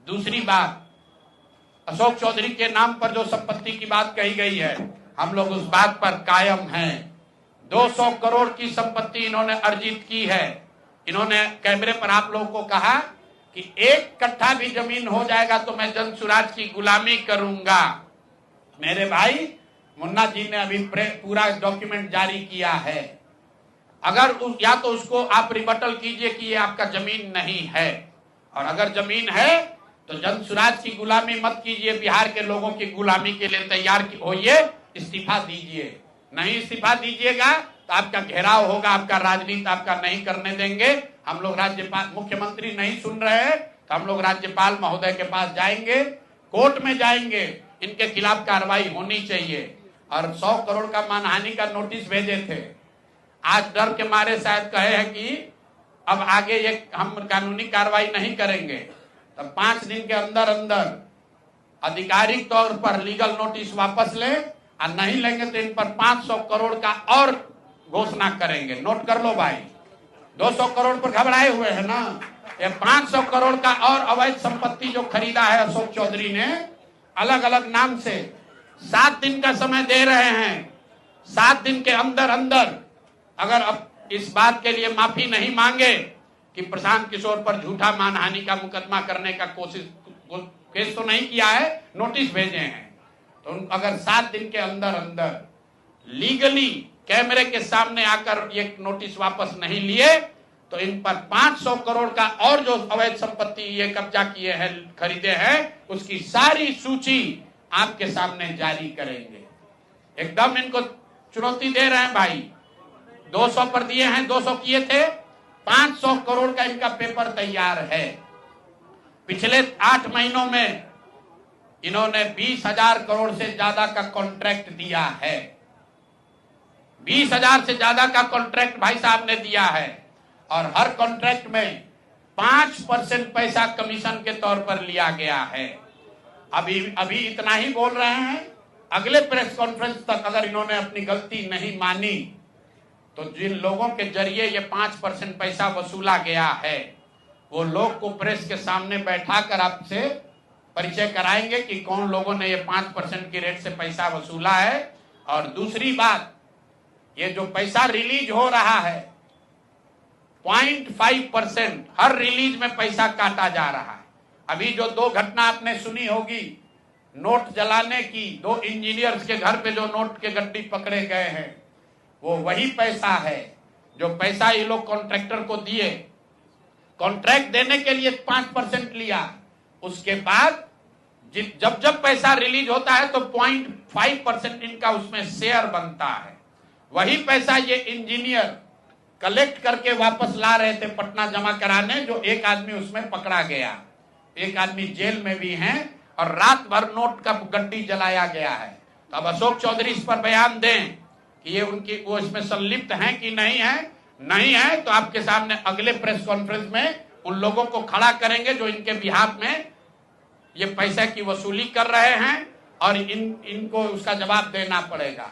दूसरी बात, अशोक चौधरी के नाम पर जो संपत्ति की बात कही गई है, हम लोग उस बात पर कायम हैं। 200 करोड़ की संपत्ति इन्होंने अर्जित की है। इन्होंने कैमरे पर आप लोगों को कहा कि 1 कट्ठा भी जमीन हो जाएगा तो मैं जन सुराज की गुलामी करूंगा। मेरे भाई, मुन्ना जी ने अभी पूरा डॉक्यूमेंट जारी किया है। अगर या तो उसको आप रिबटल कीजिए कि ये आपका जमीन नहीं है, और अगर जमीन है तो जन सुराज की गुलामी मत कीजिए, बिहार के लोगों की गुलामी के लिए तैयार होइए, इस्तीफा दीजिए। नहीं इस्तीफा दीजिएगा तो आपका घेराव होगा, आपका राजनीति आपका नहीं करने देंगे। हम लोग राज्यपाल, मुख्यमंत्री नहीं सुन रहे हैं तो हम लोग राज्यपाल महोदय के पास जाएंगे, कोर्ट में जाएंगे, इनके खिलाफ कार्रवाई होनी चाहिए। और 100 करोड़ का मानहानि का नोटिस भेजे थे, आज डर के मारे शायद कहे हैं कि अब आगे ये हम कानूनी कार्रवाई नहीं करेंगे। तो 5 दिन के अंदर अंदर आधिकारिक तौर पर लीगल नोटिस वापस लें, और नहीं लेंगे तो इन पर 500 करोड़ का और घोषणा करेंगे। नोट कर लो भाई, 200 करोड़ पर घबराए हुए हैं ना, ये 500 करोड़ का और अवैध संपत्ति जो खरीदा है अशोक चौधरी ने अलग अलग नाम से। 7 दिन का समय दे रहे हैं, 7 दिन के अंदर अंदर अगर अब इस बात के लिए माफी नहीं मांगे कि प्रशांत किशोर पर झूठा मानहानि का मुकदमा करने का केस तो नहीं किया है, नोटिस भेजे हैं, तो अगर 7 दिन के अंदर अंदर लीगली कैमरे के सामने आकर ये नोटिस वापस नहीं लिए तो इन पर 500 करोड़ का और जो अवैध संपत्ति ये कब्जा किए हैं, खरीदे हैं, उसकी सारी सूची आपके सामने जारी करेंगे। एकदम इनको चुनौती दे रहे हैं भाई। 200 पर दिए हैं, 200 किए थे, 500 करोड़ का इनका पेपर तैयार है। पिछले 8 महीनों में इन्होंने 20,000 करोड़ से ज्यादा का कॉन्ट्रैक्ट दिया है। 20,000 से ज्यादा का कॉन्ट्रैक्ट भाई साहब ने दिया है, और हर कॉन्ट्रैक्ट में 5% पैसा कमीशन के तौर पर लिया गया है। अभी इतना ही बोल रहे हैं, अगले प्रेस कॉन्फ्रेंस तक अगर इन्होंने अपनी गलती नहीं मानी तो जिन लोगों के जरिए ये 5% पैसा वसूला गया है, वो लोग को प्रेस के सामने बैठाकर आपसे परिचय कराएंगे कि कौन लोगों ने ये 5% की रेट से पैसा वसूला है। और दूसरी बात, ये जो पैसा रिलीज हो रहा है 0.5% हर रिलीज में पैसा काटा जा रहा है। अभी जो 2 घटना आपने सुनी होगी नोट जलाने की, 2 इंजीनियर्स के घर पे जो नोट के गड्डी पकड़े गए हैं, वो वही पैसा है जो पैसा ये लोग कॉन्ट्रैक्टर को दिए। कॉन्ट्रैक्ट देने के लिए 5% लिया, उसके बाद जब पैसा रिलीज होता है तो 0.5% इनका उसमें शेयर बनता है। वही पैसा ये इंजीनियर कलेक्ट करके वापस ला रहे थे पटना जमा कराने, जो एक आदमी उसमें पकड़ा गया, एक आदमी जेल में भी है, और रात भर नोट का गड्डी जलाया गया है। तो अब अशोक चौधरी इस पर बयान दें कि ये वो इसमें संलिप्त हैं कि नहीं है। नहीं है तो आपके सामने अगले प्रेस कॉन्फ्रेंस में उन लोगों को खड़ा करेंगे जो इनके बिहाफ में ये पैसे की वसूली कर रहे हैं, और इनको उसका जवाब देना पड़ेगा।